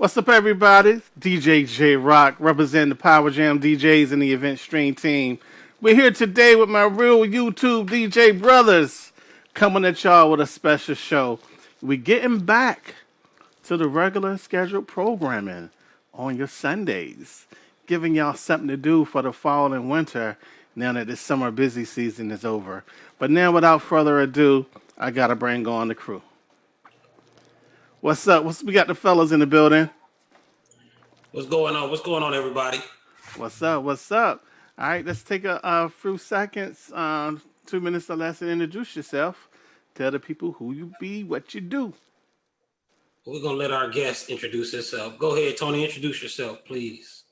What's up, everybody? DJ J Rock, representing the Power Jam DJs and the Event Stream team. We're here today with my real YouTube DJ brothers, coming at y'all with a special show. We're getting back to the regular scheduled programming on your Sundays, giving y'all something to do for the fall and winter now that the summer busy season is over. But now, without further ado, I gotta bring on the crew. What's up? We got the fellas in the building. What's going on? What's going on, everybody? What's up? What's up? All right, let's take a few seconds, 2 minutes or less, and introduce yourself. Tell the people who you be, what you do. We're gonna let our guest introduce himself. Go ahead, Tony. Introduce yourself, please.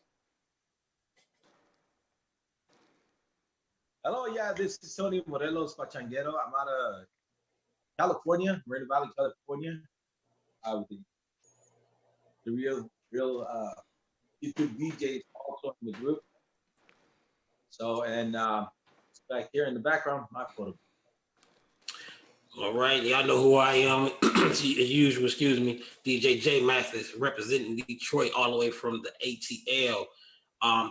Hello, yeah, this is Tony Morelos Pachanguero. I'm out of California, Moreno Valley, California. With the real YouTube DJ also in the group. So, and back here in the background, my photo. All right, y'all know who I am. As usual, excuse me, DJ J Mathis, representing Detroit all the way from the ATL.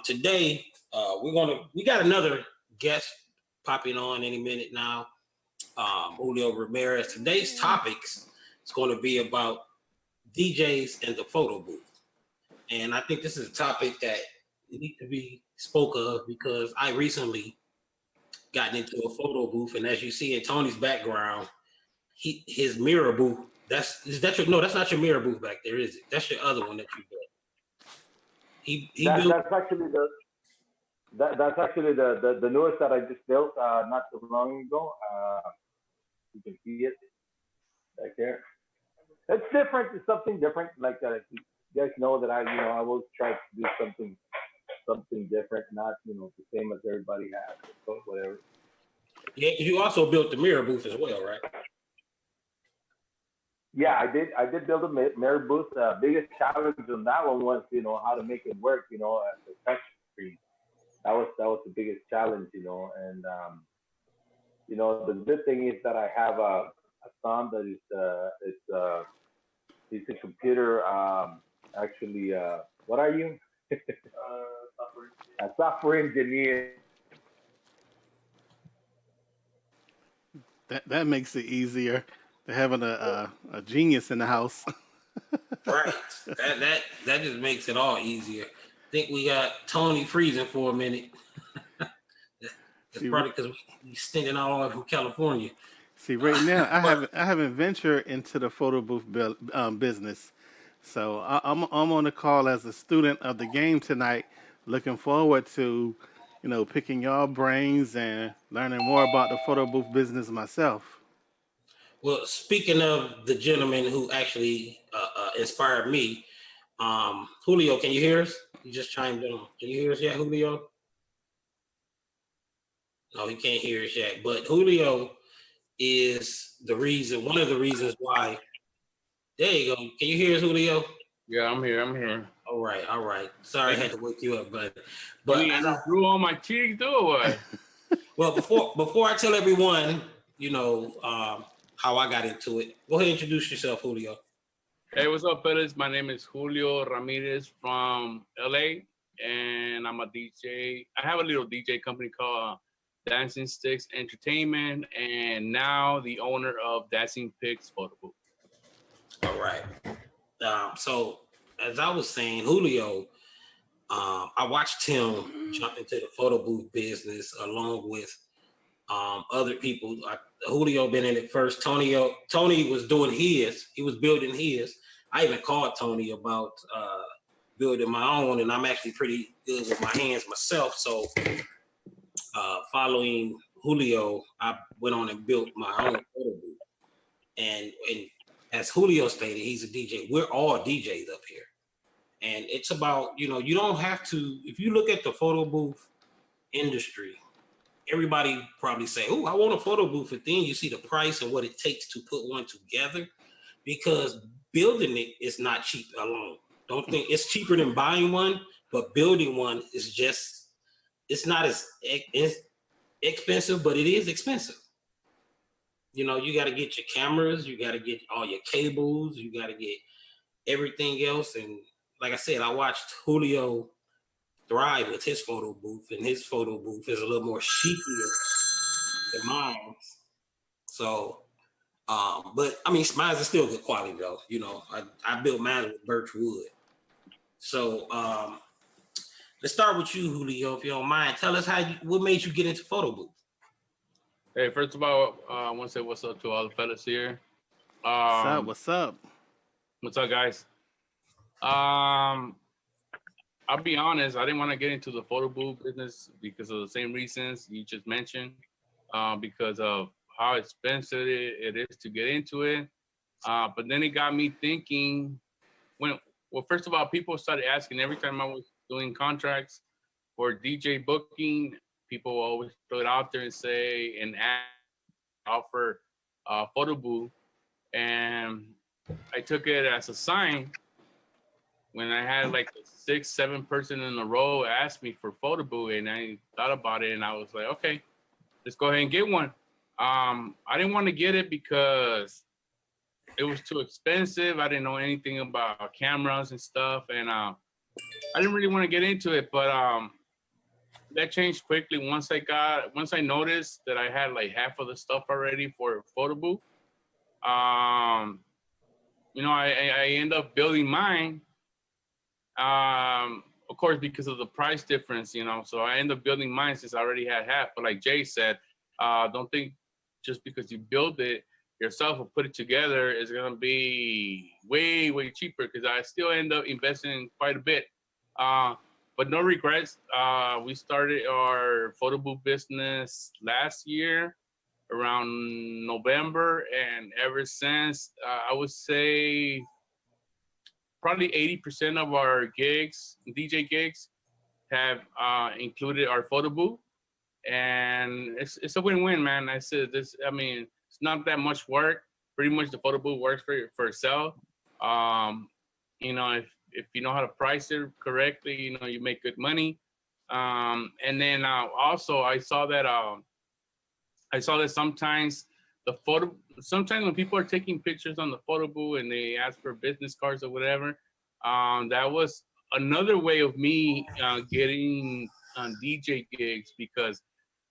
Today, we got another guest popping on any minute now. Julio Ramirez. Today's topics is going to be about DJs and the photo booth, and I think this is a topic that needs to be spoke of because I recently gotten into a photo booth, and as you see in Tony's background, his mirror booth. That's not your mirror booth back there, is it? That's your other one that you built. That's actually the newest that I just built not too long ago. You can see it back there. It's different. It's something different. Like you guys know that I always try to do something different, not the same as everybody has. So whatever. Yeah, you also built the mirror booth as well, right? Yeah, I did build a mirror booth. Biggest challenge on that one was how to make it work. As a touch screen. That was the biggest challenge. And the good thing is that I have a son that is he's a computer actually. What are you? A software engineer. That makes it easier than having a genius in the house. Right. That just makes it all easier. I think we got Tony freezing for a minute. It's probably because we standing all over from California. See, right now I haven't ventured into the photo booth business, so I'm on the call as a student of the game tonight. Looking forward to, picking y'all brains and learning more about the photo booth business myself. Well, speaking of the gentleman who actually inspired me, Julio, can you hear us? You just chimed in. Can you hear us yet, Julio? No, he can't hear us yet. But Julio is one of the reasons why. There you go. Can you hear us, Julio? Yeah, I'm here. All right. Sorry, I had to wake you up, but I grew on my cheeks, do what? Well, before I tell everyone, how I got into it, go ahead and introduce yourself, Julio. Hey, what's up, fellas? My name is Julio Ramirez from LA, and I'm a DJ. I have a little DJ company called Dancing Sticks Entertainment, and now the owner of Dancing Pigs Photo Booth. All right. So as I was saying, Julio, I watched him jump into the photo booth business along with other people. Julio been in it first. Tony was doing his. He was building his. I even called Tony about building my own, and I'm actually pretty good with my hands myself. So following Julio, I went on and built my own photo booth. And as Julio stated, he's a DJ. We're all DJs up here. And it's about, you don't have to, if you look at the photo booth industry, everybody probably say, oh, I want a photo booth. But then you see the price and what it takes to put one together, because building it is not cheap alone. Don't think it's cheaper than buying one, but building one is just, it's not as expensive, but it is expensive. You got to get your cameras, you got to get all your cables, you got to get everything else. And like I said, I watched Julio thrive with his photo booth, and his photo booth is a little more sheepier than mine. So, but I mean, mine is still good quality though. You know, I built mine with birch wood. So, let's start with you, Julio, if you don't mind. Tell us what made you get into photo booth. Hey, first of all, I want to say what's up to all the fellas here. What's up? What's up, guys? I'll be honest, I didn't want to get into the photo booth business because of the same reasons you just mentioned, because of how expensive it is to get into it. But then it got me thinking, first of all, people started asking every time I was doing contracts for DJ booking, people always throw it out there and say and offer a photo booth. And I took it as a sign when I had like 6-7 person in a row ask me for photo booth, and I thought about it and I was like, okay, let's go ahead and get one. I didn't want to get it because it was too expensive. I didn't know anything about cameras and stuff, and I didn't really want to get into it. But that changed quickly once I noticed that I had like half of the stuff already for photo booth. You know, I end up building mine. Of course, because of the price difference, you know, so I end up building mine since I already had half. But like Jay said, don't think just because you build it yourself or put it together is going to be way, way cheaper, because I still end up investing quite a bit. But no regrets. We started our photo booth business last year around November, and ever since, I would say probably 80% of our gigs, DJ gigs, have included our photo booth, and it's a win-win, man. I said this. I mean, it's not that much work. Pretty much, the photo booth works for itself. You know, if you know how to price it correctly, you know, you make good money. And then also, I saw that sometimes sometimes when people are taking pictures on the photo booth and they ask for business cards or whatever, that was another way of me getting DJ gigs, because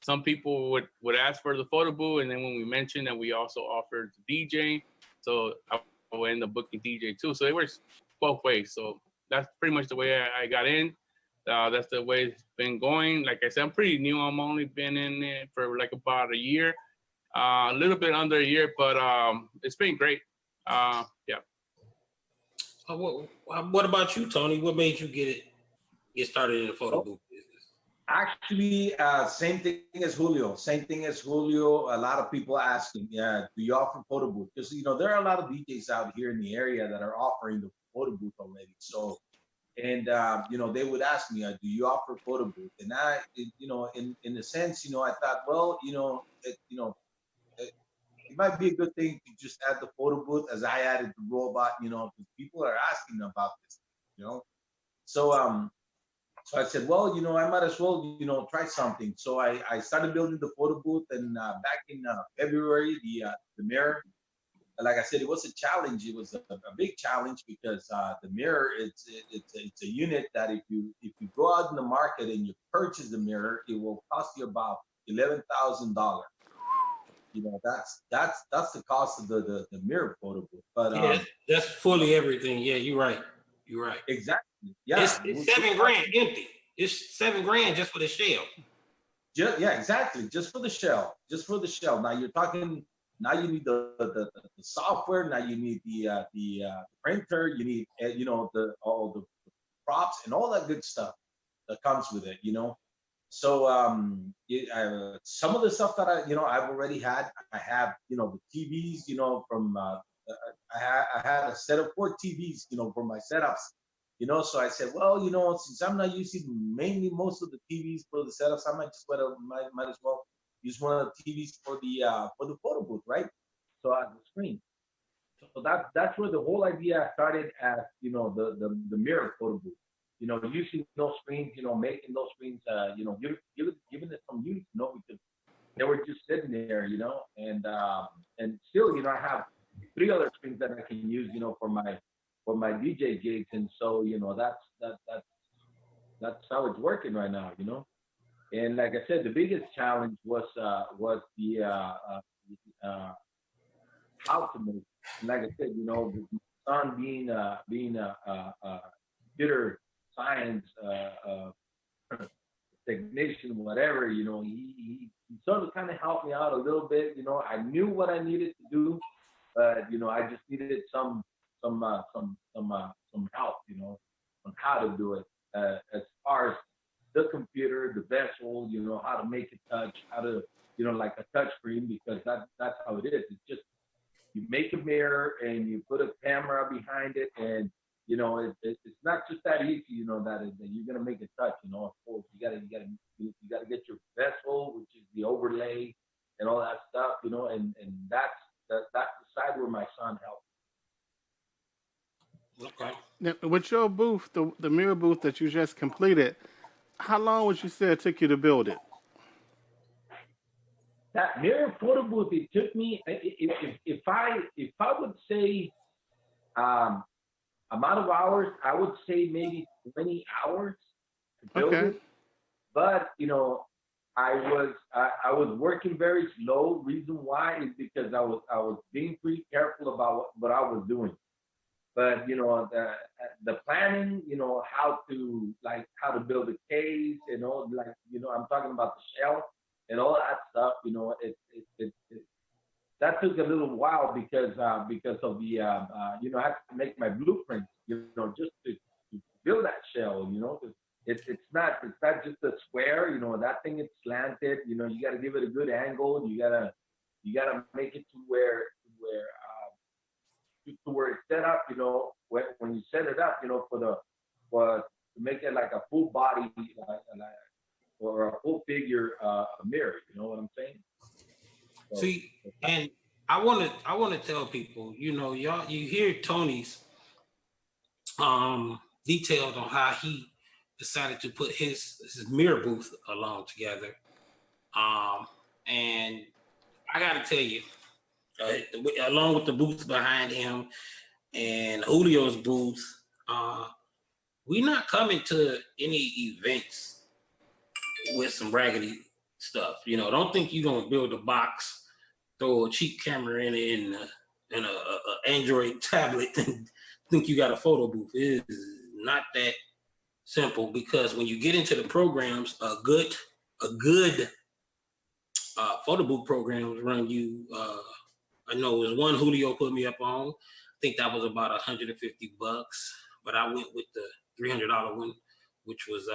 some people would ask for the photo booth, and then when we mentioned that we also offered DJ, so I would end up booking DJ too. So it works both ways. So that's pretty much the way I got in. That's the way it's been going. Like I said, I'm pretty new. I'm only been in it for like about a year. A little bit under a year, but it's been great. Yeah. What about you, Tony? What made you get started in the photo booth business? Actually, same thing as Julio. Same thing as Julio. A lot of people asking, do you offer photo booth? Because, you know, there are a lot of DJs out here in the area that are offering the photo booth already. So, and, you know, they would ask me, do you offer photo booth? And you know, in a sense, you know, I thought, well, you know, it might be a good thing to just add the photo booth as I added the robot, you know, because people are asking about this, you know. So so I said, well, you know, I might as well, you know, try something. So I started building the photo booth, and back in February, the mirror, like I said, it was a challenge. It was a big challenge because the mirror, it's a unit that if you go out in the market and you purchase the mirror, it will cost you about $11,000. You know, that's the cost of the mirror photo booth. But yeah, that's fully everything. Yeah, you're right. You're right. Exactly. Yeah, it's $7,000 empty. It's $7,000 just for the shell. Yeah, exactly. Just for the shell. Just for the shell. Now you're talking. Now you need the software. Now you need the printer. You need you know, all the props and all that good stuff that comes with it. You know. So some of the stuff that I've already had. I have, you know, the TVs. You know, from I had a set of 4 TVs. You know, for my setups. You know, so I said, well, you know, since I'm not using mainly most of the TVs for the setups, I might as well use one of the TVs for the photo booth, right? So as the screen. So that's where the whole idea started, as, you know, the mirror photo booth. You know, using those screens, you know, making those screens, you know, giving it some use, you know, because they were just sitting there, you know, and still, you know, I have 3 other screens that I can use, you know, for my my DJ gigs, and so that's how it's working right now, And like I said, the biggest challenge was the how to make. And like I said, the son being a computer science technician, whatever, he sort of kind of helped me out a little bit. I knew what I needed to do, but I just needed some help, on how to do it. As far as the computer, the vessel, how to make it touch, how to, like a touch screen, because that's how it is. It's just you make a mirror and you put a camera behind it, and it's not just that easy, that you're gonna make it touch. Of course, you gotta get your vessel, which is the overlay and all that stuff, and that's the side where my son helped. Okay. Now, with your booth, the mirror booth that you just completed, how long would you say it took you to build it? That mirror photo booth, it took me, if I would say amount of hours, I would say maybe 20 hours to build Okay. it. But I was working very slow. Reason why is because I was being pretty careful about what I was doing. But the planning, how to build a case, I'm talking about the shell and all that stuff. That took a little while because of the I had to make my blueprints, just to build that shell. It's not just a square. That thing is slanted. You got to give it a good angle. You gotta make it to where it's set up. When you set it up, to make it like a full body, or a full figure mirror. You know what I'm saying? So, See, and I want to tell people, y'all, you hear Tony's detailed on how he decided to put his mirror booth along together. And I got to tell you, along with the booth behind him and Julio's booth, we're not coming to any events with some raggedy stuff. Don't think you're gonna build a box, throw a cheap camera in it, and a Android tablet, and think you got a photo booth. It is not that simple, because when you get into the programs, a good photo booth programs run you. I know it was one Julio put me up on. I think that was about $150, but I went with the $300 one, which was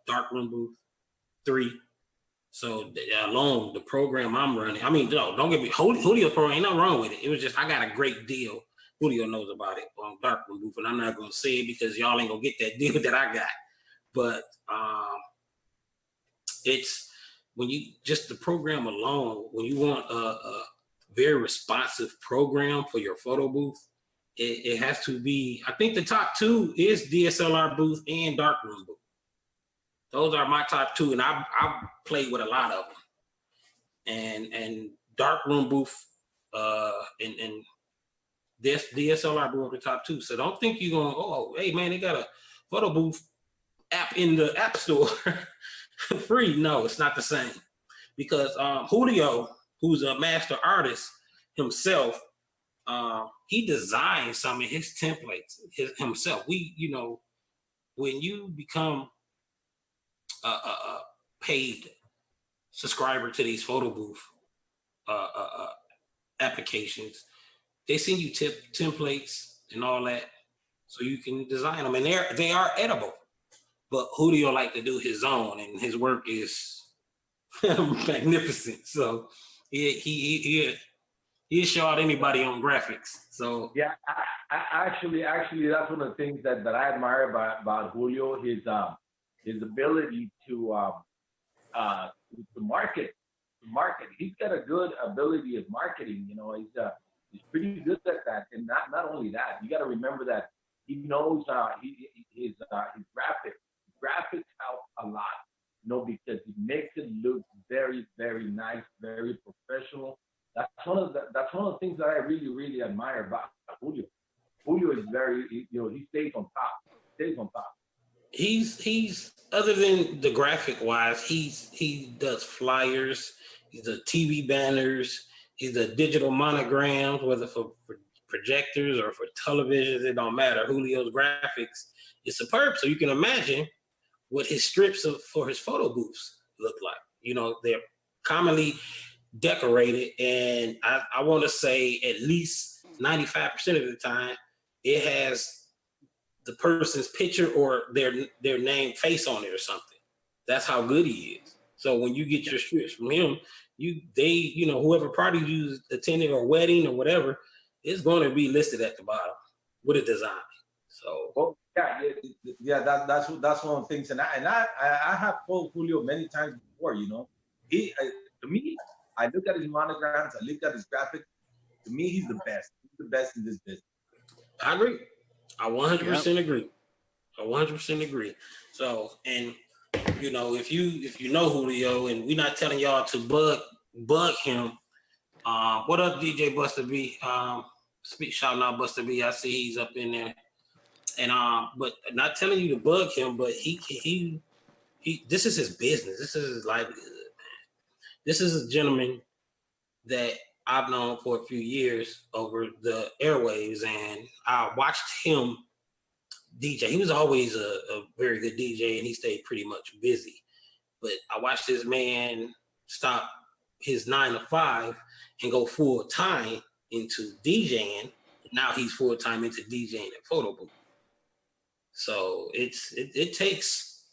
Darkroom Booth 3. So alone, the program I'm running, I mean, no, don't get me, Julio program, ain't nothing wrong with it. It was just, I got a great deal. Julio knows about it on Darkroom Booth, and I'm not going to say it because y'all ain't going to get that deal that I got. But it's, when you, just the program alone, when you want a very responsive program for your photo booth, it has to be, I think the top two is DSLR booth and Darkroom Booth. Those are my top two, and I've played with a lot of them. And Darkroom Booth and this DSLR booth are the top two. So don't think you're going, oh, hey man, they got a photo booth app in the App Store free. No, it's not the same, because Julio, who's a master artist himself, he designed some of his templates himself. When you become a paid subscriber to these photo booth applications, they send you templates and all that, so you can design them, and they are edible. But Julio like to do his own, and his work is magnificent. So he'll show out anybody on graphics. So yeah, I actually, that's one of the things that I admire about Julio, his ability to market. He's got a good ability at marketing. He's pretty good at that. And not only that, you got to remember that he knows his graphics help a lot. Because he makes it look very, very nice, very professional. That's one of the things that I really, really admire about Julio. Julio is very, he's other than the graphic wise, he does flyers, he's the TV banners, he's the digital monograms, whether for projectors or for televisions, it don't matter. Julio's graphics is superb. So you can imagine what his strips for his photo booths look like. You know, they're commonly decorated, and I want to say at least 95% of the time it has the person's picture or their name face on it or something. That's how good he is. So when you get your strips from him, whoever party you attended or wedding or whatever, it's going to be listed at the bottom with a design. So Well, yeah, that's one of the things, and I have told Julio many times before. You know, to me, I look at his monograms, I look at his graphics. To me, he's the best. He's the best in this business. I agree. I 100% agree. I 100% agree. So, and you know, if you know Julio, and we're not telling y'all to bug him. What up, DJ Buster B? Shouting out Buster B. I see he's up in there. And but not telling you to bug him, but he this is his business. This is his livelihood. This is a gentleman that I've known for a few years over the airwaves, and I watched him DJ. He was always a very good DJ, and he stayed pretty much busy. But I watched this man stop his 9 to 5 and go full time into DJing. Now he's full time into DJing at photo booth. So it takes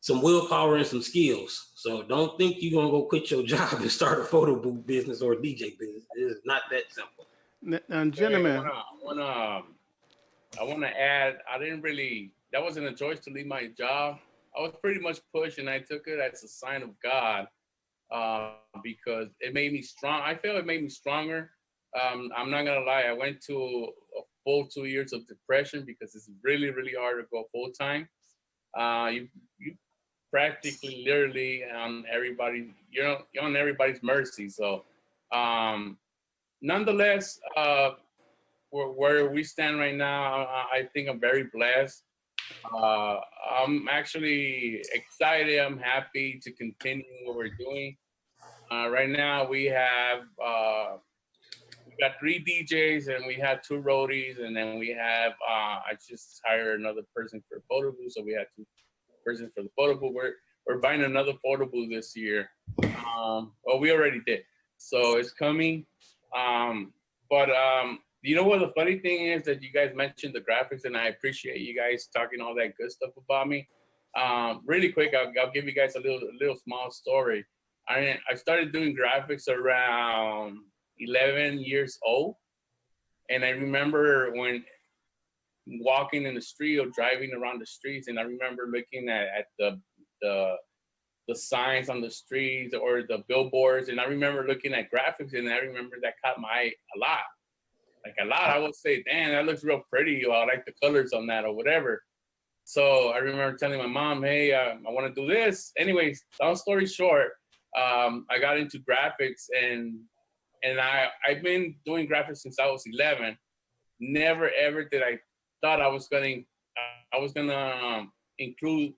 some willpower and some skills. So don't think you're gonna go quit your job and start a photo booth business or a DJ business. It's not that simple. Gentlemen, I want to add. That wasn't a choice to leave my job. I was pretty much pushed, and I took it as a sign of God, because it made me strong. I feel it made me stronger. I'm not gonna lie. I went to a full 2 years of depression because it's really, really hard to go full time. You practically, literally on everybody. You're on everybody's mercy. So, nonetheless, where we stand right now, I think I'm very blessed. I'm actually excited. I'm happy to continue what we're doing. Right now, we got 3 DJs and we had 2 roadies, and then we have I just hired another person for photo booth, so we had 2 persons for the photo booth. We're buying another photo booth this year. Well, we already did, so it's coming. But you know what the funny thing is that you guys mentioned the graphics, and I appreciate you guys talking all that good stuff about me. Really quick, I'll give you guys a little small story. I started doing graphics around 11 years old, and I remember when walking in the street or driving around the streets, and I remember looking at the signs on the streets or the billboards, and I remember looking at graphics, and I remember that caught my eye a lot. I would say, damn, that looks real pretty, or I like the colors on that, or whatever. So I remember telling my mom, hey, I want to do this. Anyways, long story short, I got into graphics, and I've been doing graphics since I was 11. Never ever did I thought I was gonna include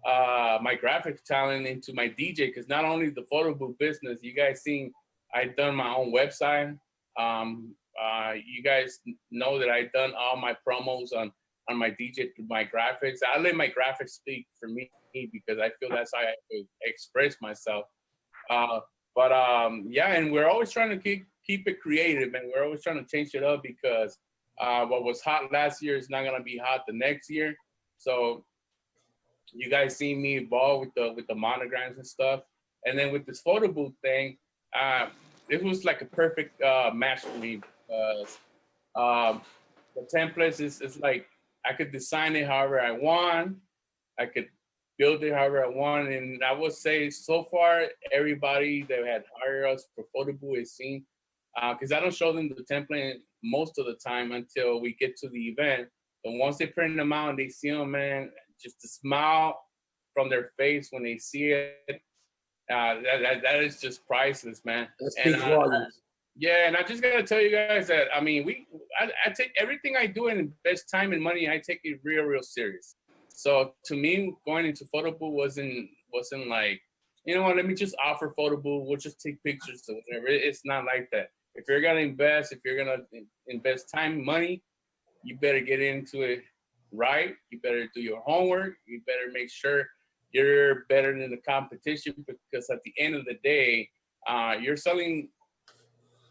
my graphics talent into my DJ, because not only the photo booth business, you guys seen I've done my own website. You guys know that I've done all my promos on my DJ through my graphics. I let my graphics speak for me because I feel that's how I express myself. Yeah, and we're always trying to keep it creative, and we're always trying to change it up, because what was hot last year is not gonna be hot the next year. So you guys see me evolve with the monograms and stuff, and then with this photo booth thing, it was like a perfect match for me, because the templates is like I could design it however I want, I could build it however I want, and I would say so far everybody that had hired us for photo booth is seen, because I don't show them the template most of the time until we get to the event. But once they print them out and they see them, man, just the smile from their face when they see it, that is just priceless, man. That speaks volumes. Yeah, and I just gotta tell you guys that I mean, I take everything I do and invest time and money. I take it real serious. So to me, going into photo booth wasn't like, you know what, let me just offer photo booth. We'll just take pictures or whatever. It's not like that. If you're gonna invest time, money, you better get into it right. You better do your homework. You better make sure you're better than the competition, because at the end of the day, you're selling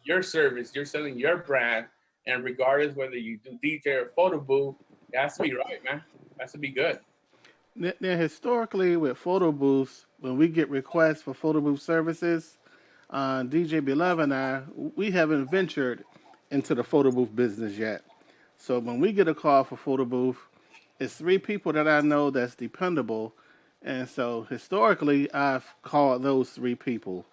your service, you're selling your brand, and regardless whether you do DJ or photo booth, it has to be right, man. It has to be good. Now, historically, with photo booths, when we get requests for photo booth services, DJ Beloved and I, we haven't ventured into the photo booth business yet. So when we get a call for photo booth, it's three people that I know that's dependable. And so historically, I've called those three people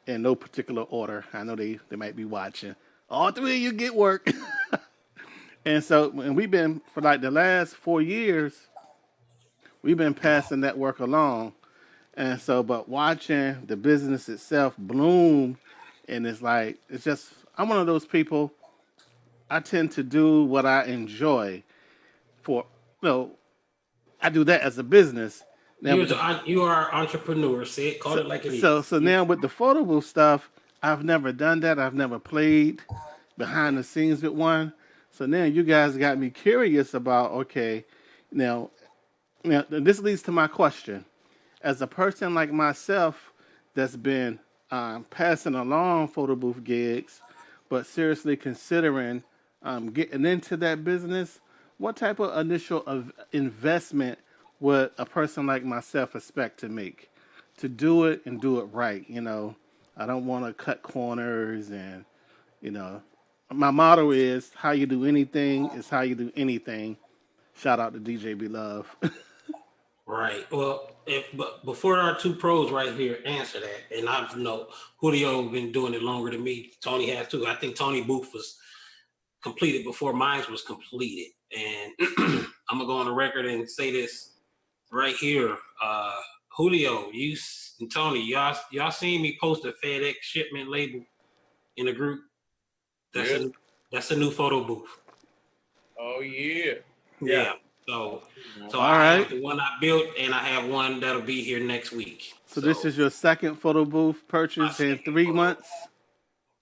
in no particular order. I know they might be watching. All three of you get work. And so, and we've been, for like the last 4 years, we've been passing that work along. And so, but watching the business itself bloom, and it's like, it's just, I'm one of those people, I tend to do what I enjoy for, I do that as a business. Now, You are an entrepreneur. Say it, call it like it is. so now with the photo booth stuff, I've never done that. I've never played behind the scenes with one. So now you guys got me curious about, okay, now this leads to my question. As a person like myself that's been passing along photo booth gigs, but seriously considering getting into that business, what type of initial investment would a person like myself expect to make to do it and do it right? I don't want to cut corners, and my motto is how you do anything is how you do anything. Shout out to DJ Beloved. Right. Well, but before our two pros right here answer that, and I know Julio been doing it longer than me. Tony has too. I think Tony booth was completed before mine was completed. And I'm gonna go on the record and say this right here. Julio, you and Tony, y'all seen me post a FedEx shipment label in a group? That's a new photo booth. Oh yeah. Yeah. So All I right. have the one I built, and I have one that'll be here next week. So this is your second photo booth purchase in 3 months?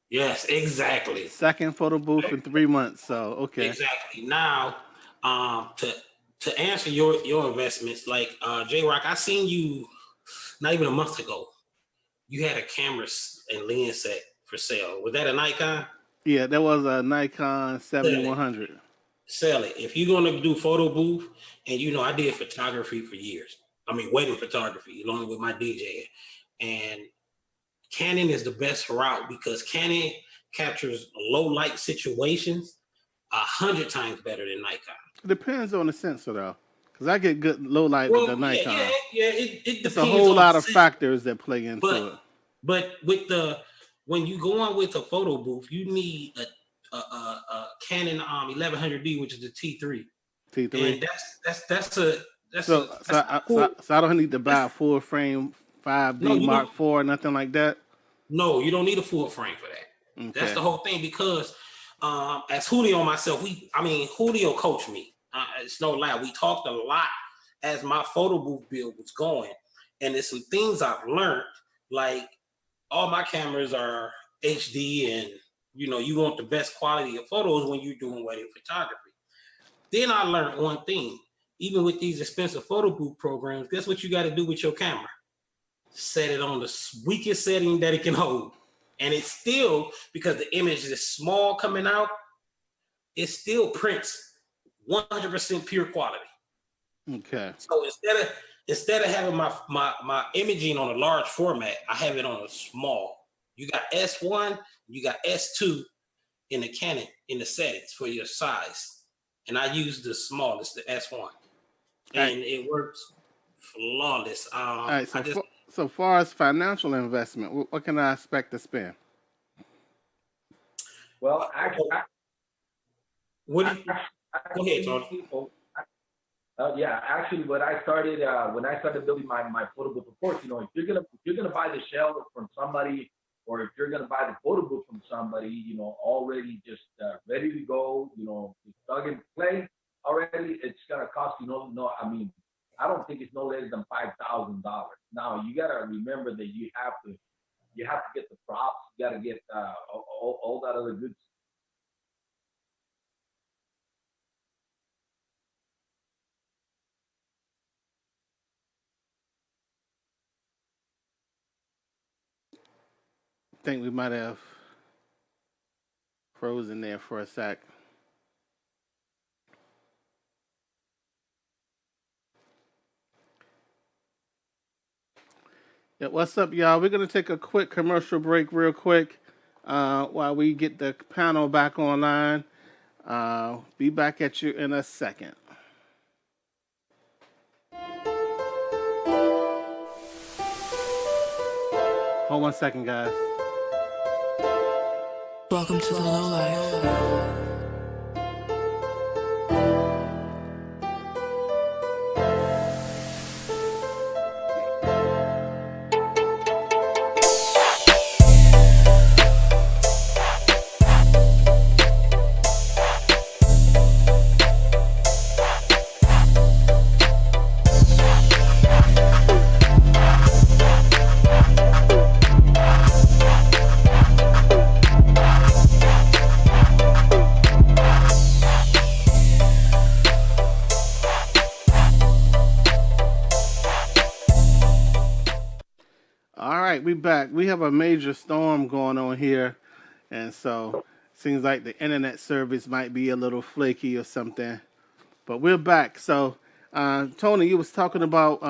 Yes, exactly. Second photo booth in 3 months. So okay. Exactly. Now, to answer your investments, like J Rock, I seen you not even a month ago. You had a camera and lens set for sale. Was that a Nikon? Yeah, that was a Nikon 7100. Sell it. If you're gonna do photo booth, and I did photography for years. I mean, wedding photography, along with my DJ. And Canon is the best route because Canon captures low light situations 100 times better than Nikon. It depends on the sensor though, because I get good low light with the Nikon. It depends. It's a whole lot of factors that play into it. But when you go on with a photo booth, you need a Canon 1100D, which is the T3. T3. And So I don't need to buy a full frame 5D Mark IV, nothing like that. No, you don't need a full frame for that. Okay. That's the whole thing, because as Julio and myself, Julio coached me. It's no lie. We talked a lot as my photo booth build was going, and there's some things I've learned. Like, all my cameras are HD, and you want the best quality of photos when you're doing wedding photography. Then I learned one thing. Even with these expensive photo booth programs, guess what you got to do with your camera? Set it on the weakest setting that it can hold. And it's still, because the image is small coming out, it still prints 100% pure quality. Okay. So instead of having my imaging on a large format, I have it on a small. You got S1, you got S2 in the Canon in the settings for your size. And I use the smallest, the S1. And it works flawless. All right, so far as financial investment, what can I expect to spend? Well, actually, go ahead, Tony. Actually, what I started when I started building my photo booth, of course, if you're gonna buy the shell from somebody, or if you're gonna buy the photo booth from somebody, already just ready to go, plug and play already, it's gonna cost I don't think it's no less than $5,000. Now you gotta remember that you have to get the props. You gotta get all that other good. I think we might have frozen there for a sec. Yeah, what's up, y'all? We're gonna take a quick commercial break, real quick, while we get the panel back online. Be back at you in a second. Hold 1 second, guys. Welcome to the low life. All right, we back. We have a major storm going on here, and so seems like the internet service might be a little flaky or something. But we're back. So, Tony, you was talking about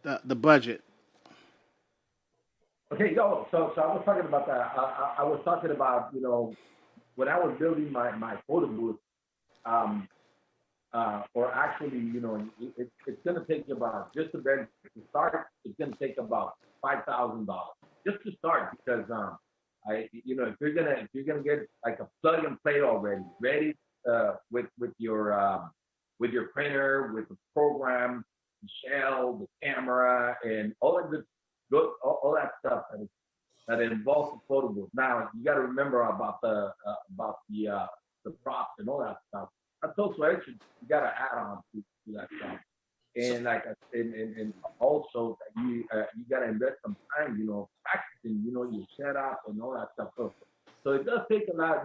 the budget. Okay, so I was talking about that. I was talking about, when I was building my photo booth, or actually, it's going to take about, just to start, it's going to take about $5,000 just to start, because if you're gonna get like a plug and play already ready, with your printer, with the program, the shell, the camera, and all of all that stuff that involves the photo booth. Now you got to remember about the props and all that stuff. That's also extra. You got to add on to that stuff. And and also you got to invest some time, practicing, your setup and all that stuff. So it does take a lot,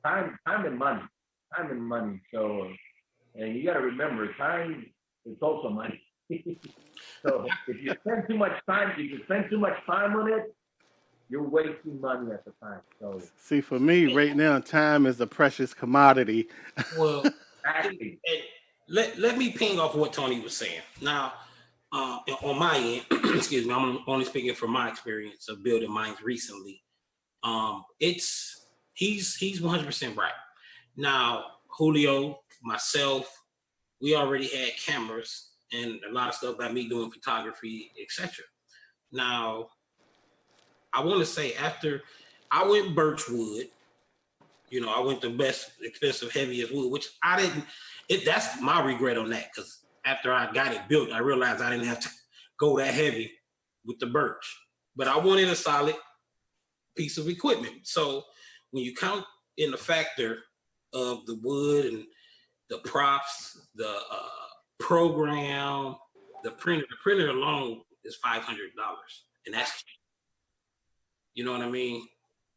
time and money. So, and you got to remember, time is also money. So if you spend too much time on it, you're wasting money at the time. So See, for me right now, time is a precious commodity. Well, actually, let me ping off what Tony was saying. Now, on my end, excuse me, I'm only speaking from my experience of building mines recently. He's 100% right. Now, Julio, myself, we already had cameras and a lot of stuff about me doing photography, etc. Now, I want to say after I went birchwood, I went the best expensive, heaviest wood, which I didn't. That's my regret on that, because after I got it built, I realized I didn't have to go that heavy with the birch. But I wanted a solid piece of equipment. So when you count in the factor of the wood and the props, the program, the printer alone is $500, and that's cheap. You know what I mean?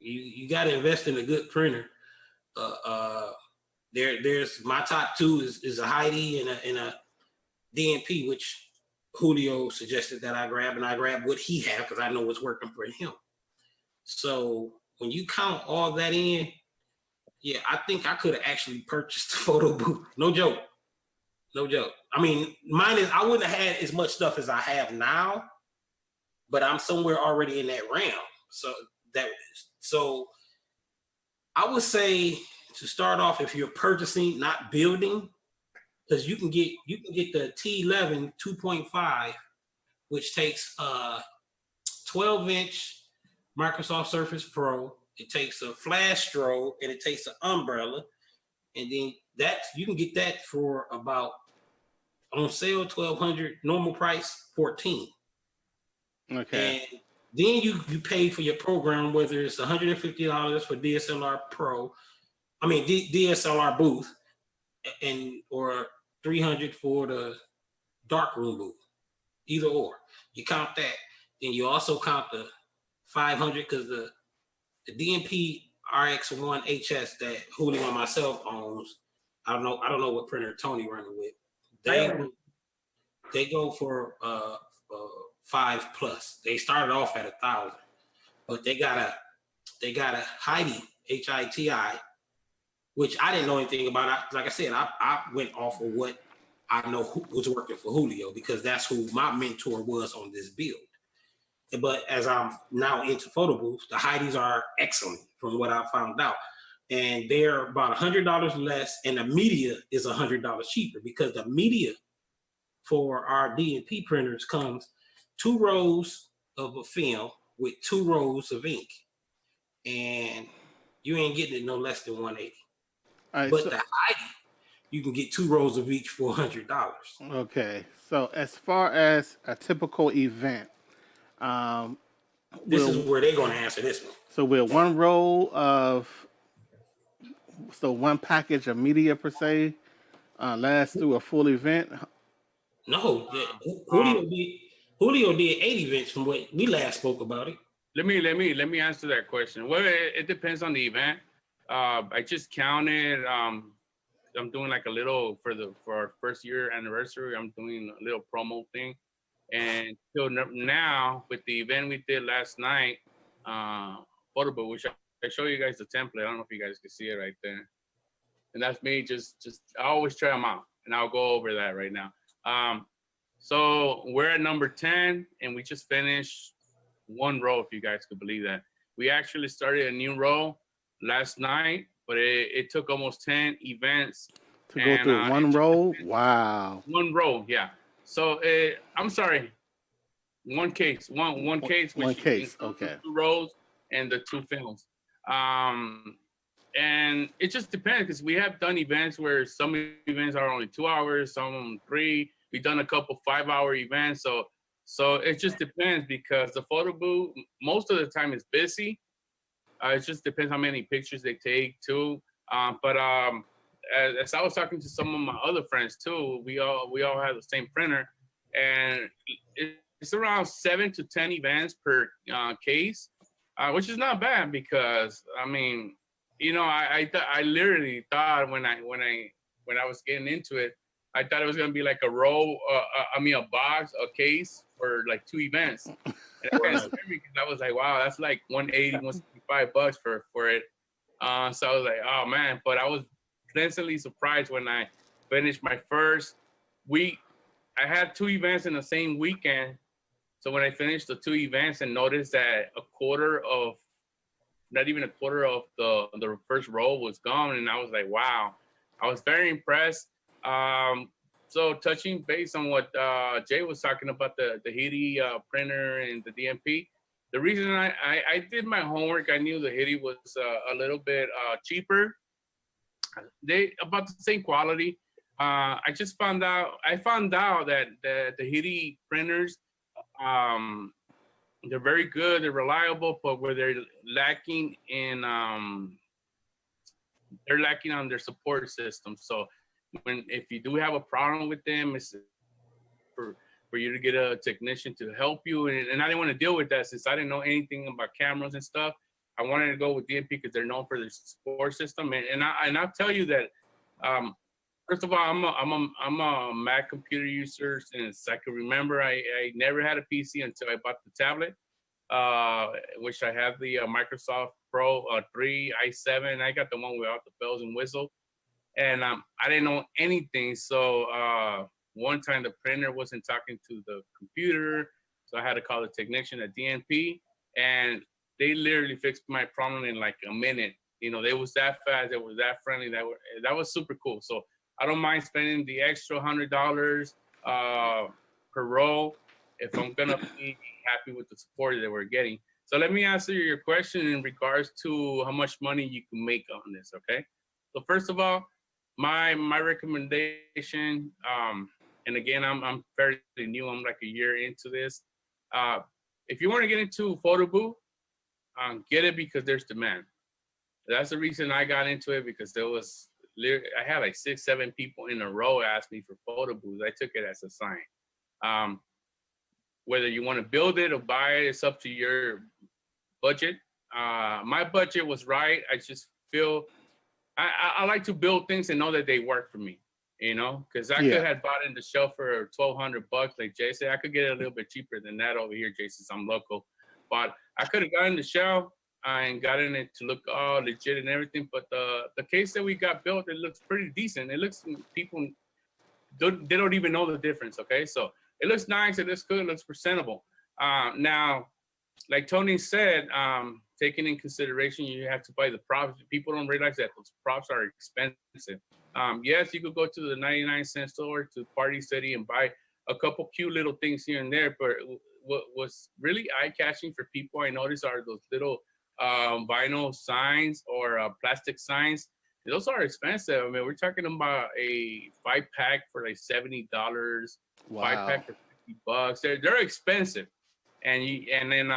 You got to invest in a good printer. There's my top two is a Heidi and a DNP, which Julio suggested that I grab, and I grabbed what he had because I know what's working for him. So when you count all that in, yeah, I think I could have actually purchased the photo booth. No joke. I mean, I wouldn't have had as much stuff as I have now, but I'm somewhere already in that realm. So I would say, to start off, if you're purchasing, not building, because you can get the T11 2.5, which takes a 12-inch Microsoft Surface Pro. It takes a flash strobe, and it takes an umbrella, and then you can get that for about, on sale, $1,200, normal price $1,400. Okay. And then you pay for your program, whether it's $150 for DSLR Pro, DSLR booth, or $300 for the darkroom booth. Either or. You count that, then you also count the $500 because the DMP RX1 HS that Julio and myself owns. I don't know what printer Tony running with. They go for 5+. They started off at 1,000, but they got a Heidi HITI, which I didn't know anything about. Like I said, I went off of what I know who was working for Julio because that's who my mentor was on this build. But as I'm now into photo booths, the Heidis are excellent from what I found out. And they're about $100 less, and the media is $100 cheaper because the media for our DNP printers comes 2 rows of a film with 2 rows of ink. And you ain't getting it no less than $180. All right, But so, the Heidi, you can get 2 rows of each for $100. okay. So as far as a typical event, This is where they're going to answer this one. so we're one roll of, so one package of media per se, lasts through a full event. No, Julio did 8 events from what we last spoke about it. Let me answer that question. Well, it depends on the event. I just counted. I'm doing like a little for our first year anniversary. I'm doing a little promo thing, and so now with the event we did last night, photo booth, which I show you guys the template. I don't know if you guys can see it right there, and that's me. Just I always try them out, and I'll go over that right now. So we're at number 10, and we just finished 1 row, if you guys could believe that. We actually started a new row last night, but it took almost 10 events To go through one row? Wow. 1 row, yeah. So I'm sorry, one case, one case. One case, includes okay. 2 rows and the 2 films. And it just depends because we have done events where some events are only 2 hours, some of them 3. We've done a couple 5-hour events, so it just depends because the photo booth most of the time is busy. It just depends how many pictures they take too. But as I was talking to some of my other friends too, we all have the same printer, and it's around 7 to 10 events per case, which is not bad because I mean, you know, I literally thought when I was getting into it, I thought it was gonna be like a row, a box, a case for like 2 events. And it kind of scared me because I was like, wow, that's like $180, $165 for it. So I was like, oh man, but I was pleasantly surprised when I finished my first week. I had 2 events in the same weekend. So when I finished the 2 events and noticed that not even a quarter of the first row was gone, and I was like, wow, I was very impressed. So touching base on what Jay was talking about, the Hidi printer and the DMP, the reason I did my homework, I knew the Hidi was a little bit cheaper. They about the same quality. I found out that the Hidi printers, they're very good, they're reliable, but where they're lacking on their support system. So if you do have a problem with them, it's for you to get a technician to help you. And I didn't want to deal with that since I didn't know anything about cameras and stuff. I wanted to go with DMP because they're known for their support system. And I'll tell you that, first of all, I'm a Mac computer user since I can remember. I never had a PC until I bought the tablet, which I have the Microsoft Pro 3 i7. I got the one without the bells and whistles. And I didn't know anything. So one time the printer wasn't talking to the computer. So I had to call the technician at DNP, and they literally fixed my problem in like a minute. You know, they was that fast, they was that friendly, that was super cool. So I don't mind spending the extra $100 per row if I'm gonna be happy with the support that we're getting. So let me answer your question in regards to how much money you can make on this, okay? So first of all, my recommendation, and again, I'm fairly new. I'm like a year into this. If you want to get into photo booth, get it because there's demand. That's the reason I got into it, because there was I had like 6, 7 people in a row ask me for photo booths. I took it as a sign. Whether you want to build it or buy it, it's up to your budget. My budget was right. I just feel I like to build things and know that they work for me, because I could have bought in the shelf for $1,200, like Jay said. I could get it a little bit cheaper than that over here, Jay, since I'm local. But I could have gotten the shelf and gotten it to look all legit and everything. But the case that we got built, it looks pretty decent. It looks, people, they don't even know the difference, okay? So it looks nice, it looks good, it looks presentable. Now, like Tony said, taking in consideration, you have to buy the props. People don't realize that those props are expensive. Yes, you could go to the 99-cent store to Party City and buy a couple cute little things here and there, but what was really eye-catching for people I noticed are those little vinyl signs or plastic signs. Those are expensive. I mean, we're talking about a 5-pack for like $70, 5-pack for $50. They're expensive, and then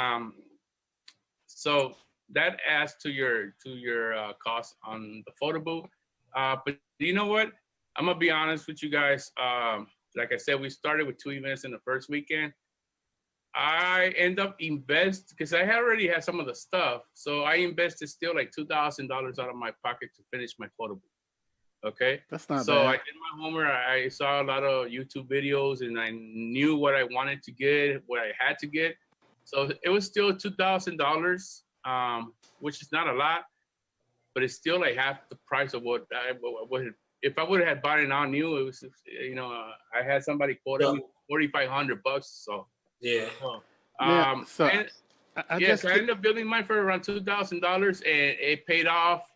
so that adds to your cost on the photo booth. But you know what? I'm gonna be honest with you guys. Like I said, we started with 2 events in the first weekend. I end up because I already had some of the stuff, so I invested still like $2,000 out of my pocket to finish my photo booth. Okay, that's not so bad. I did my homework. I saw a lot of YouTube videos, and I knew what I wanted to get, what I had to get. So it was still $2,000, which is not a lot, but it's still like half the price of what if I would have bought it on new. It was, I had somebody quoted me $4,500. So. Yeah. I ended up building mine for around $2,000, and it paid off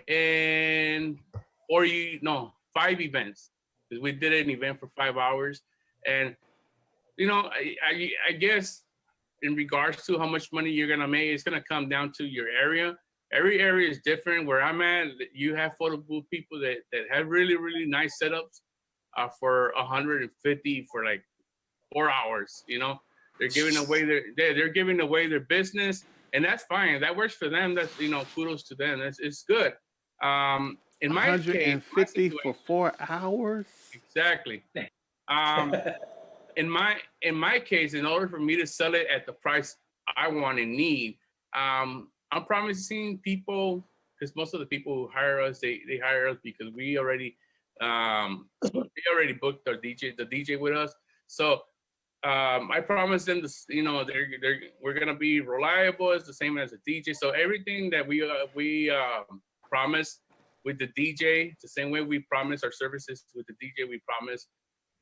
in 5 events, because we did an event for 5 hours. And I guess in regards to how much money you're gonna make, it's gonna come down to your area. Every area is different. Where I'm at, you have photo booth people that have really, really nice setups for $150 for like 4 hours. They're giving away they're giving away their business, and that's fine. That works for them. That's kudos to them. It's good. In my case, 150 for 4 hours. Exactly. In my case, in order for me to sell it at the price I want and need, I'm promising people, because most of the people who hire us, they hire us because we already booked the DJ with us. So I promised them we're gonna be reliable. It's the same as a DJ. So everything that we promised with the DJ, the same way we promise our services with the DJ, we promise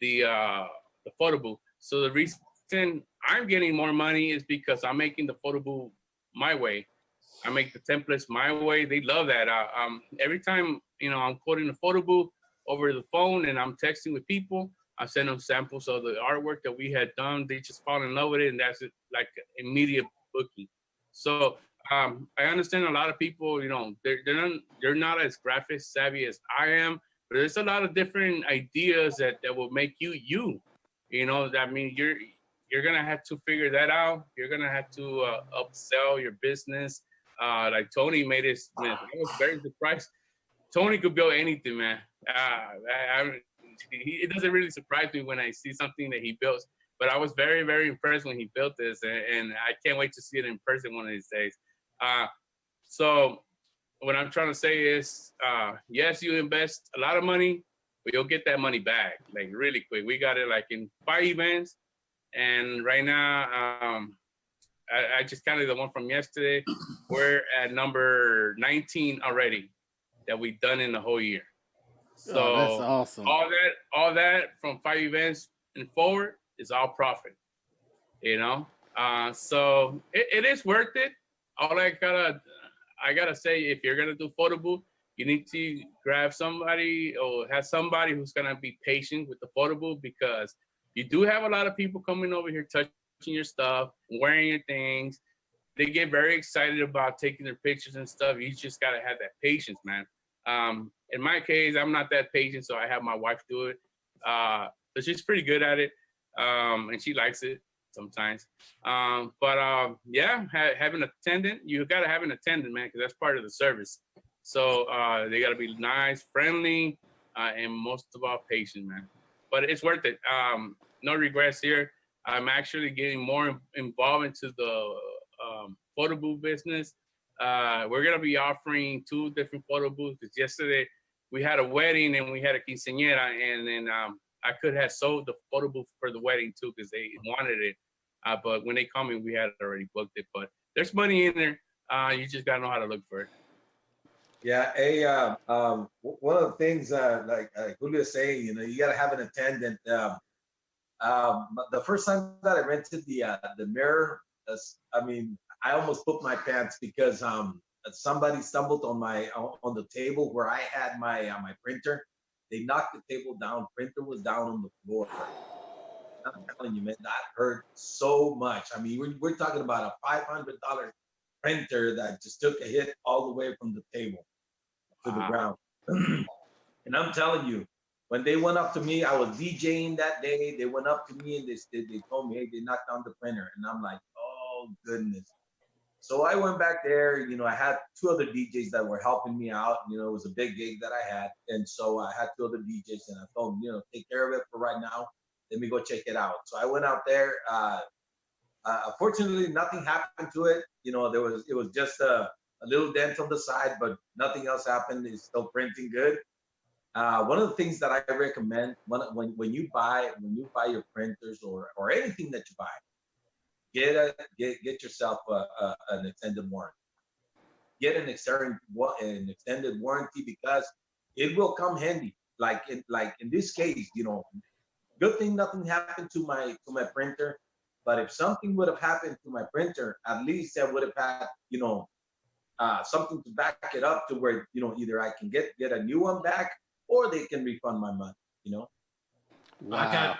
the photo booth. So the reason I'm getting more money is because I'm making the photo booth my way. I make the templates my way. They love that. Every time I'm quoting the photo booth over the phone and I'm texting with people, I send them samples of the artwork that we had done. They just fall in love with it, and that's it, like immediate booking. So I understand a lot of people, they're not as graphic savvy as I am, but there's a lot of different ideas that will make you. That means you're gonna have to figure that out. You're gonna have to upsell your business. Like Tony made it. Man, I was very surprised. Tony could build anything, man. It doesn't really surprise me when I see something that he builds, but I was very, very impressed when he built this, and I can't wait to see it in person one of these days. So what I'm trying to say is, yes, you invest a lot of money, but you'll get that money back like really quick. We got it like in 5 events, and right now, I just counted the one from yesterday. We're at number 19 already that we've done in the whole year. So that's awesome. All that from 5 events and forward is all profit. So it is worth it. All I gotta say, if you're gonna do photo booth, you need to grab somebody or have somebody who's gonna be patient with the photo booth, because you do have a lot of people coming over here touching your stuff, wearing your things. They get very excited about taking their pictures and stuff. You just gotta have that patience, man. In my case, I'm not that patient, so I have my wife do it. So she's pretty good at it, and she likes it sometimes. But having an attendant, you gotta have an attendant, man, because that's part of the service. So they got to be nice, friendly, and most of all patient, man. But it's worth it. No regrets here. I'm actually getting more involved into the photo booth business. We're gonna be offering 2 different photo booths. Because yesterday we had a wedding and we had a quinceañera, and then I could have sold the photo booth for the wedding too because they wanted it. But when they called me, we had already booked it. But there's money in there. You just gotta know how to look for it. Yeah, one of the things like Julio's saying, you know, you gotta have an attendant. The first time that I rented the mirror, I mean, I almost pooped my pants because somebody stumbled on the table where I had my printer. They knocked the table down. Printer was down on the floor. I'm telling you, man, that hurt so much. I mean, we're talking about a $500 printer that just took a hit all the way from the table to the ground. And I'm telling you, when they went up to me, I was DJing that day. They went up to me and they told me, hey, they knocked down the printer. And I'm like, oh, goodness. So I went back there. You know, I had 2 other DJs that were helping me out. You know, it was a big gig that I had. And so I had 2 other DJs and I told them, you know, take care of it for right now. Let me go check it out. So I went out there. Fortunately, nothing happened to it. You know, it was just a little dent on the side, but nothing else happened. It's still printing good. One of the things that I recommend when you buy your printers or anything that you buy, get yourself an extended warranty. Get an extended warranty because it will come handy. Like in this case, you know, good thing nothing happened to my printer. But if something would have happened to my printer, at least I would have had, you know, something to back it up to where, you know, either I can get a new one back or they can refund my money, you know. Wow.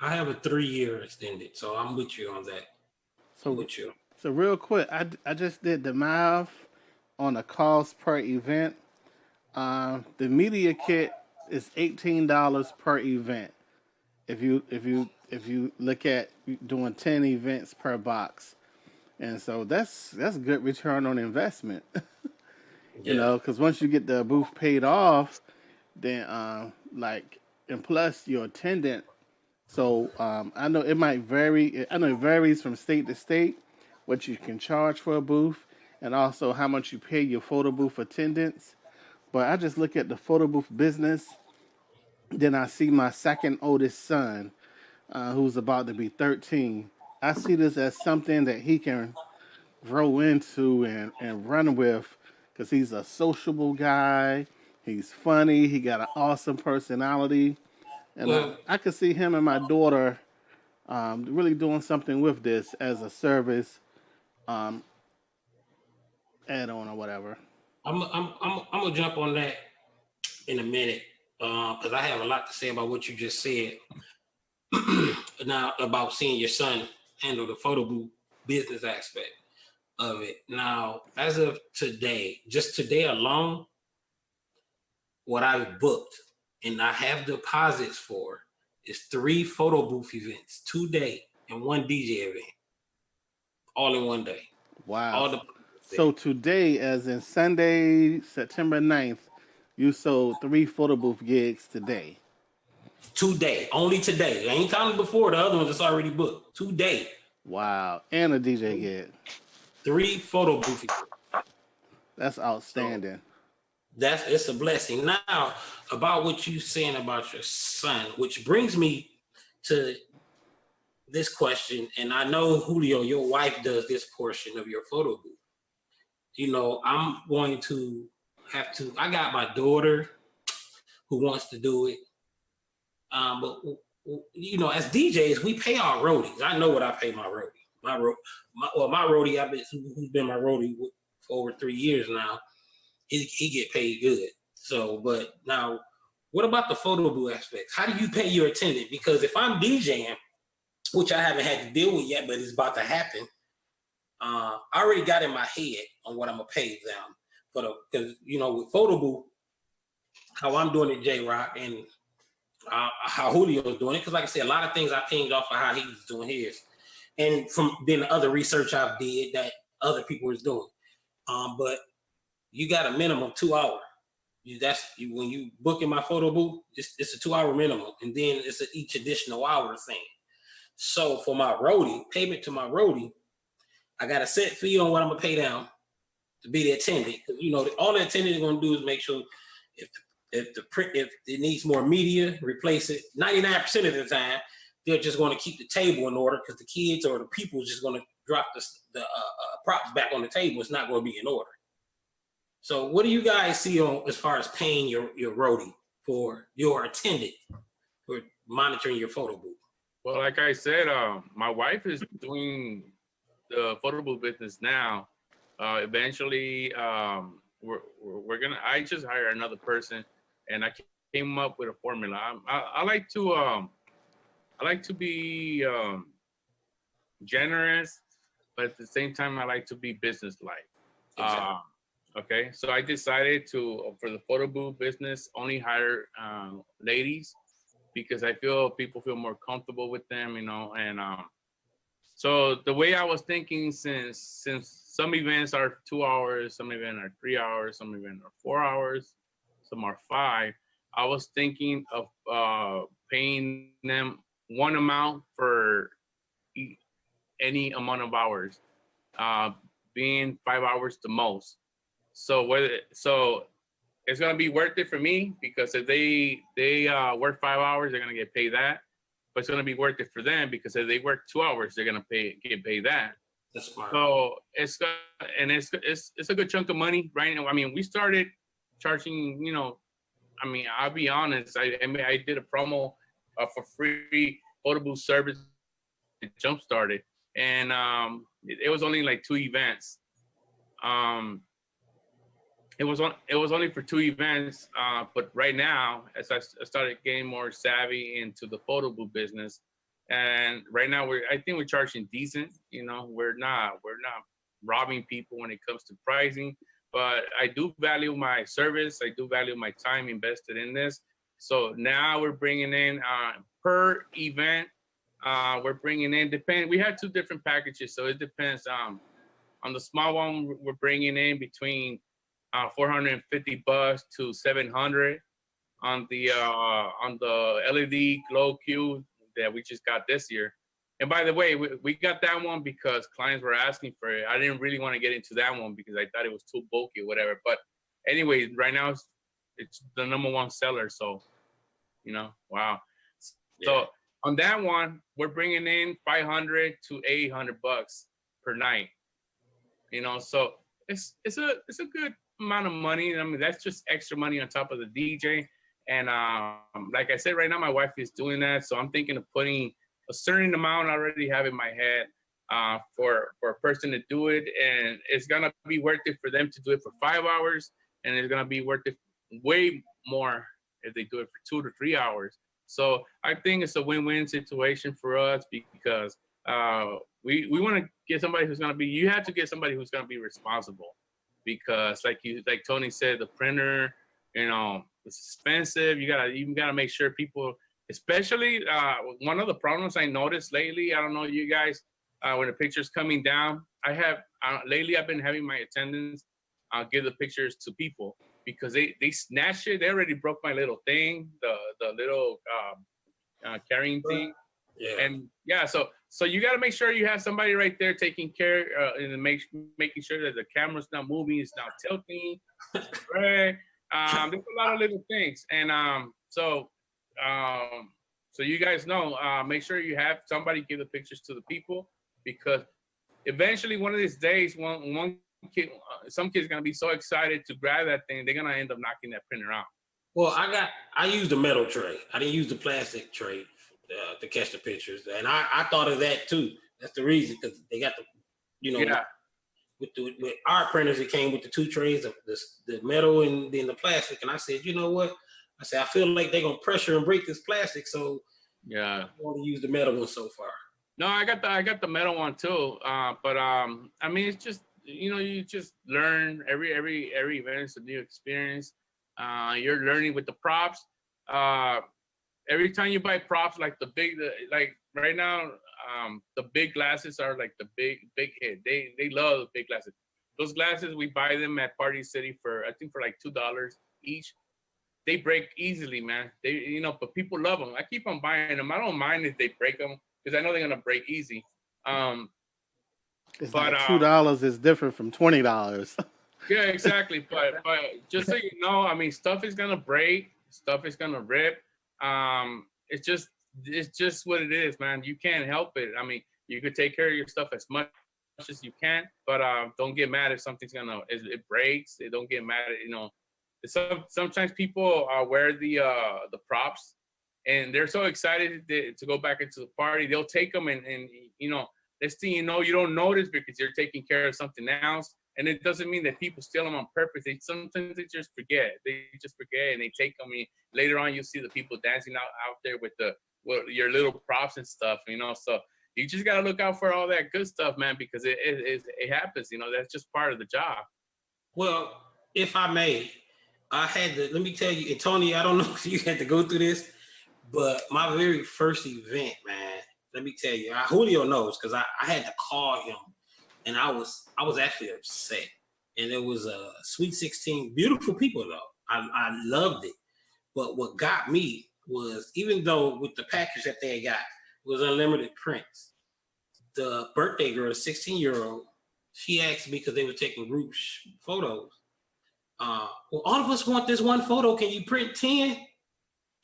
I have a 3-year extended, so I'm with you on that. So, I'm with you. So real quick, I just did the math on the cost per event. The media kit is $18 per event. If you look at doing 10 events per box, and so that's good return on investment. You know, because once you get the booth paid off, then and plus your attendant. So I know it might vary. I know it varies from state to state what you can charge for a booth, and also how much you pay your photo booth attendants. But I just look at the photo booth business. Then I see my second oldest son, who's about to be 13. I see this as something that he can grow into and run with because he's a sociable guy. He's funny. He got an awesome personality. And I could see him and my daughter really doing something with this as a service add-on or whatever. I'm gonna jump on that in a minute because I have a lot to say about what you just said. Now about seeing your son handle the photo booth business aspect of it. Now, as of today, just today alone, what I've booked and I have deposits for is 3 photo booth events, 2 day and 1 DJ event, all in one day. Wow. So today, as in Sunday, September 9th, you sold 3 photo booth gigs today. Today, only today. Ain't time before the other ones that's already booked. Today. Wow. And a DJ gig. 3 photo booth events. That's outstanding. So it's a blessing. Now, about what you saying about your son, which brings me to this question, and I know, Julio, your wife does this portion of your photo booth. You know, I'm going to have to, I got my daughter who wants to do it. But, you know, as DJs, we pay our roadies. I know what I pay my roadie. My roadie, who's been my roadie for over 3 years now, he get paid good. So, but now, what about the photo booth aspects? How do you pay your attendant? Because if I'm DJing, which I haven't had to deal with yet, but it's about to happen, I already got in my head on what I'm gonna pay them because you know with photo booth, how I'm doing it, J-Rock, and how Julio's doing it. Because like I said, a lot of things I pinged off of how he's doing his, and from then the other research I've did that other people was doing. But you got a minimum 2 hour. When you book in my photo booth, it's a 2 hour minimum, and then it's each additional hour thing. So for my roadie, payment to my roadie, I got a set fee on what I'm gonna pay down to be the attendant. You know, all the attendant is gonna do is make sure if it needs more media, replace it. 99% of the time, they're just going to keep the table in order because the kids or the people are just going to drop the props back on the table. It's not going to be in order. So what do you guys see on as far as paying your roadie for your attendant for monitoring your photo booth? Well, like I said, my wife is doing the photo booth business now. Eventually, we're gonna. I just hire another person, and I came up with a formula. I like to be generous, but at the same time, I like to be business-like. Exactly. Okay, so I decided to, for the photo booth business, only hire ladies because I feel people feel more comfortable with them, you know. And so the way I was thinking, since some events are 2 hours, some events are 3 hours, some events are 4 hours, some are 5, I was thinking of paying them one amount for any amount of hours, being 5 hours the most. So it's gonna be worth it for me because if they work 5 hours, they're gonna get paid that. But it's gonna be worth it for them because if they work 2 hours, they're gonna get paid that. That's smart. So it's a good chunk of money right now. I mean, we started charging, you know, I mean, I'll be honest, I did a promo for free photo booth service. It jump started, and it was only like 2 events. It was only for 2 events, but right now, as I started getting more savvy into the photo booth business, and right now I think we're charging decent. You know, we're not robbing people when it comes to pricing, but I do value my service. I do value my time invested in this. So now we're bringing in per event. We're bringing in we have 2 different packages, so it depends. On the small one, we're bringing in between $450 to $700. On the LED glow cube that we just got this year. And by the way, we got that one because clients were asking for it. I didn't really want to get into that one because I thought it was too bulky or whatever. But anyway, right now it's the #1 seller. So, you know, wow. Yeah. So on that one, we're bringing in $500 to $800 per night. You know, so it's a good amount of money. I mean, that's just extra money on top of the DJ. And like I said, right now my wife is doing that, so I'm thinking of putting a certain amount I already have in my head for a person to do it, and it's gonna be worth it for them to do it for 5 hours, and it's gonna be worth it way more if they do it for 2 to 3 hours. So I think it's a win-win situation for us because we want to get somebody who's gonna be. You have to get somebody who's gonna be responsible because, like Tony said, the printer, you know, it's expensive. You gotta make sure people, especially one of the problems I noticed lately. I don't know you guys, when the picture's coming down. Lately I've been having my attendants give the pictures to people because they snatched it. They already broke my little thing, the little carrying thing. Yeah. And yeah, so you got to make sure you have somebody right there taking care and making sure that the camera's not moving, it's not tilting, right? There's a lot of little things, and so you guys know, make sure you have somebody give the pictures to the people because eventually one of these days, one kid, some kid's gonna be so excited to grab that thing, they're gonna end up knocking that printer out. Well, I used a metal tray. I didn't use the plastic tray to catch the pictures, and I thought of that too. That's the reason because they got the, you know. Yeah. With our printers, it came with the 2 trays, the metal and then the plastic. And I said, you know what? I said, I feel like they're gonna pressure and break this plastic, so yeah, I want to use the metal one so far. No, I got the metal one too. But I mean, it's just, you know, you just learn every event is a new experience. You're learning with the props. Every time you buy props, like like right now, the big glasses are like the big hit. They love the big glasses. Those glasses, we buy them at Party City for, I think for like $2 each. They break easily, man. They, you know, but people love them. I keep on buying them. I don't mind if they break them because I know they're gonna break easy. It's But like $2 is different from $20. yeah, exactly. But just so you know, I mean, stuff is gonna break, stuff is gonna rip. It's just what it is, man. You can't help it. I mean, you could take care of your stuff as much as you can, but don't get mad if something's gonna it breaks. They don't get mad at, you know. Sometimes people wear the props, and they're so excited to go back into the party. They'll take them, and you know, next thing you know, you don't notice because you're taking care of something else. And it doesn't mean that people steal them on purpose. Sometimes they just forget. They just forget, and they take them. And later on, you'll see the people dancing out there with your little props and stuff. You know, so you just gotta look out for all that good stuff, man, because it happens. You know, that's just part of the job. Well, if I may, I had to, let me tell you, and Tony, I don't know if you had to go through this, but my very first event, man, let me tell you, Julio knows because I had to call him, and I was actually upset. And it was a Sweet 16, beautiful people though. I loved it. But what got me was, even though with the package that they got was unlimited prints, the birthday girl, the 16-year-old, she asked me because they were taking group photos. Well, all of us want this one photo. Can you print 10?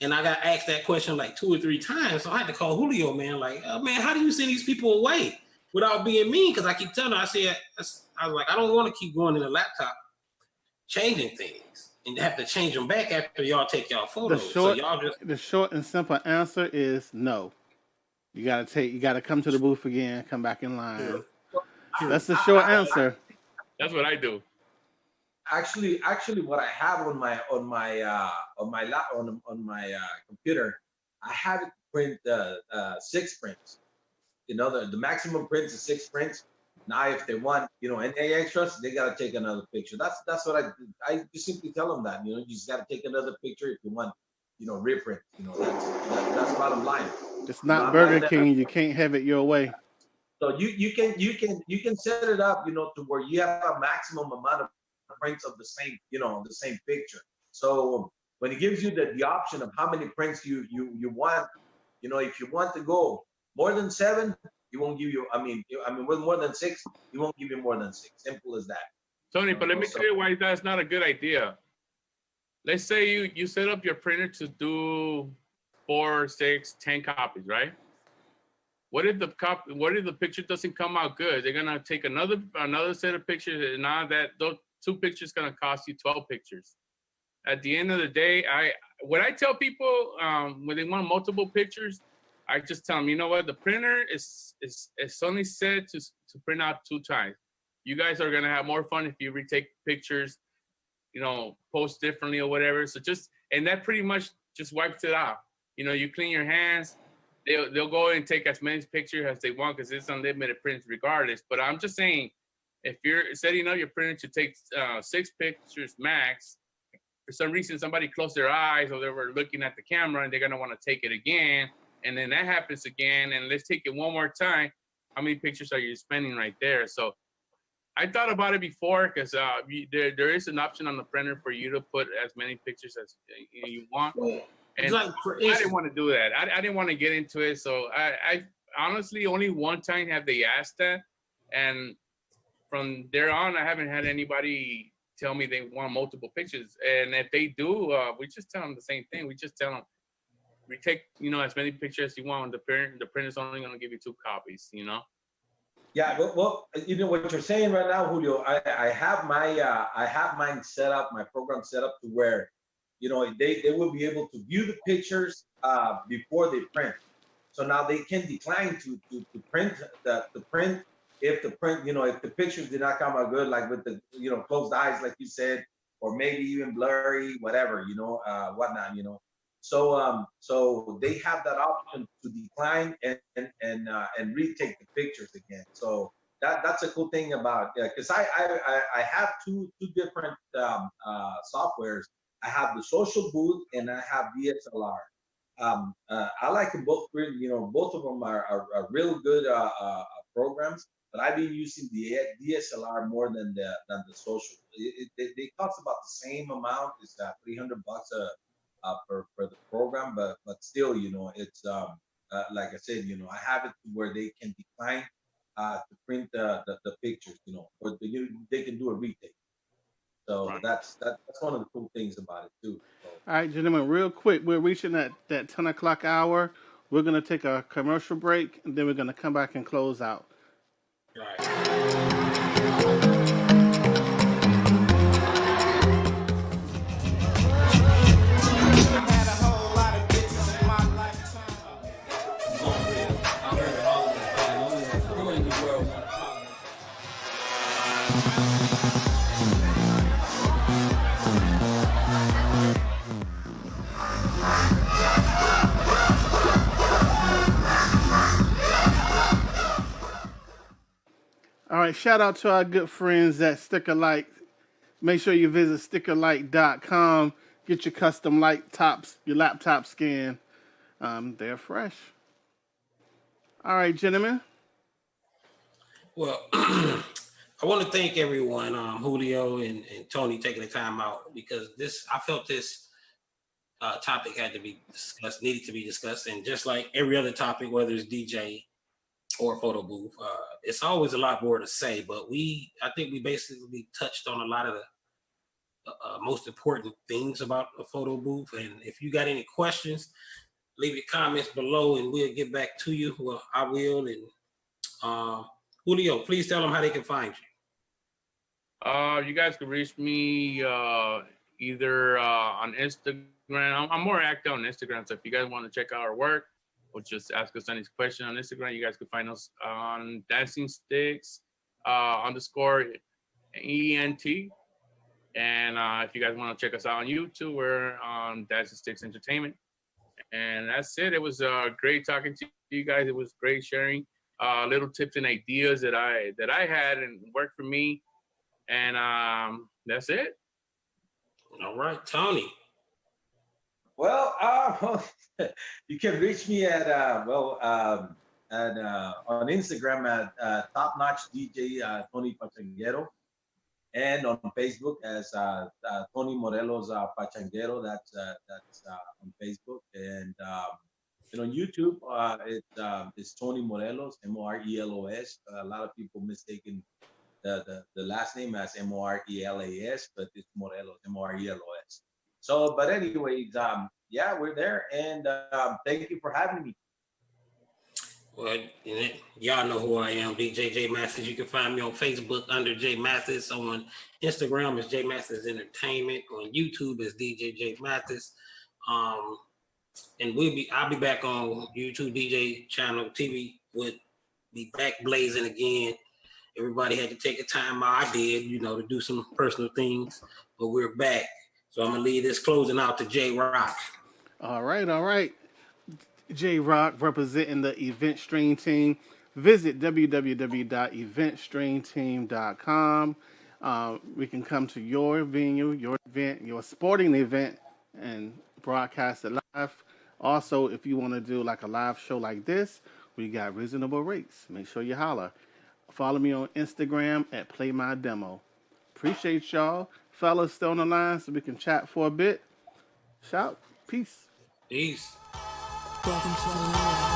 And I got asked that question like 2 or 3 times. So I had to call Julio, man, like, man, how do you send these people away without being mean? Because I keep telling her, I was like, I don't want to keep going in the laptop changing things and have to change them back after y'all take y'all photos. The short and simple answer is no. You gotta come to the booth again, come back in line. True. That's the short answer. That's what I do. Actually, what I have on my computer, I have it print 6 prints. You know, the maximum prints is 6 prints. Now, if they want, you know, any extras, they gotta take another picture. That's what I just simply tell them that, you know, you just gotta take another picture if you want, you know, reprint. You know, that's bottom line. It's not Burger King. You can't have it your way. So you can set it up, you know, to where you have a maximum amount of prints of the same, you know, the same picture. So when it gives you the option of how many prints you want, you know, if you want to go more than 7, he won't give you. I mean, with more than 6, he won't give you more than 6. Simple as that. Tony, but let me tell you why that's not a good idea. Let's say you set up your printer to do 4, 6, 10 copies, right? What if the picture doesn't come out good? They're gonna take another set of pictures, and now that those 2 pictures gonna cost you 12 pictures. At the end of the day, what I tell people when they want multiple pictures, I just tell them, you know what, the printer is only set to print out 2 times. You guys are gonna have more fun if you retake pictures, you know, post differently or whatever. So and that pretty much just wipes it out. You know, you clean your hands. They'll go and take as many pictures as they want because it's unlimited prints regardless. But I'm just saying, if you're setting up your printer to take 6 pictures max, for some reason somebody closed their eyes or they were looking at the camera and they're gonna want to take it again, and then that happens again, and let's take it one more time. How many pictures are you spending right there? So I thought about it before because there is an option on the printer for you to put as many pictures as you want. And like, I didn't want to do that. I didn't want to get into it. So I honestly only one time have they asked that, and from there on, I haven't had anybody tell me they want multiple pictures. And if they do, we just tell them the same thing. We just tell them, we take, you know, as many pictures as you want. The printer's only going to give you 2 copies, you know? Yeah, well, you know what you're saying right now, Julio. I have mine set up, my program set up to where, you know, they will be able to view the pictures before they print. So now they can decline to print the print if the print, you know, if the pictures did not come out good, like with the, you know, closed eyes, like you said, or maybe even blurry, whatever, you know, whatnot, you know. So they have that option to decline and retake the pictures again. So that's a cool thing about, because I have two different softwares. I have the Social Booth and I have DSLR. I like them both. You know, both of them are real good programs. But I've been using the DSLR more than the social. They cost about the same amount. It's $300 for the program, but still, it's like I said, I have it to where they can decline to print the pictures, or they can do a retake. So Right. that's one of the cool things about it too. So, All right, gentlemen, real quick, we're reaching that 10 o'clock hour. We're going to take a commercial break, and then we're going to come back and close out. Right. All right, shout out to our good friends at Sticker Light. Make sure you visit stickerlight.com. Get your custom light tops, your laptop scan. They're fresh. All right, gentlemen. Well, I want to thank everyone, Julio and Tony, taking the time out, because I felt this topic had to be discussed, needed to be discussed, and just like every other topic, whether it's DJ or photo booth, it's always a lot more to say. But I think we basically touched on a lot of the most important things about a photo booth. And if you got any questions, leave your comments below, and we'll get back to you. Well, I will. And Julio, please tell them how they can find you. You guys can reach me either on Instagram. I'm more active on Instagram, so if you guys want to check out our work or just ask us any question on Instagram, you guys can find us on Dancing Sticks _ ENT. And if you guys want to check us out on YouTube, we're on Dancing Sticks Entertainment. And that's it. It was great talking to you guys. It was great sharing little tips and ideas that I had and worked for me. And that's it. All right, Tony. well, you can reach me at on Instagram at Top Notch DJ Tony Pachanguero, and on Facebook as Tony Morelos Pachanguero. That's on Facebook, and on YouTube it's Tony Morelos, Morelos. A lot of people mistaken the last name as Morelas, but it's Morelos, Morelos. So, but anyways, yeah, we're there, and thank you for having me. Well, y'all know who I am, DJ J Masters. You can find me on Facebook under J Masters. On Instagram is J Masters Entertainment. On YouTube is DJ J Masters. And I'll be back on YouTube DJ channel TV. Would be back blazing again. Everybody had to take a time out. I did, to do some personal things, but we're back. So I'm gonna leave this closing out to J Rock. All right. J Rock representing the Event Stream team. Visit www.eventstreamteam.com. We can come to your venue, your event, your sporting event, and broadcast it live. Also, if you want to do like a live show like this, we got reasonable rates. Make sure you holler. Follow me on Instagram at PlayMyDemo. Appreciate y'all. Fellas, stay on the line so we can chat for a bit. Shout. Peace. Peace. Welcome to the low life.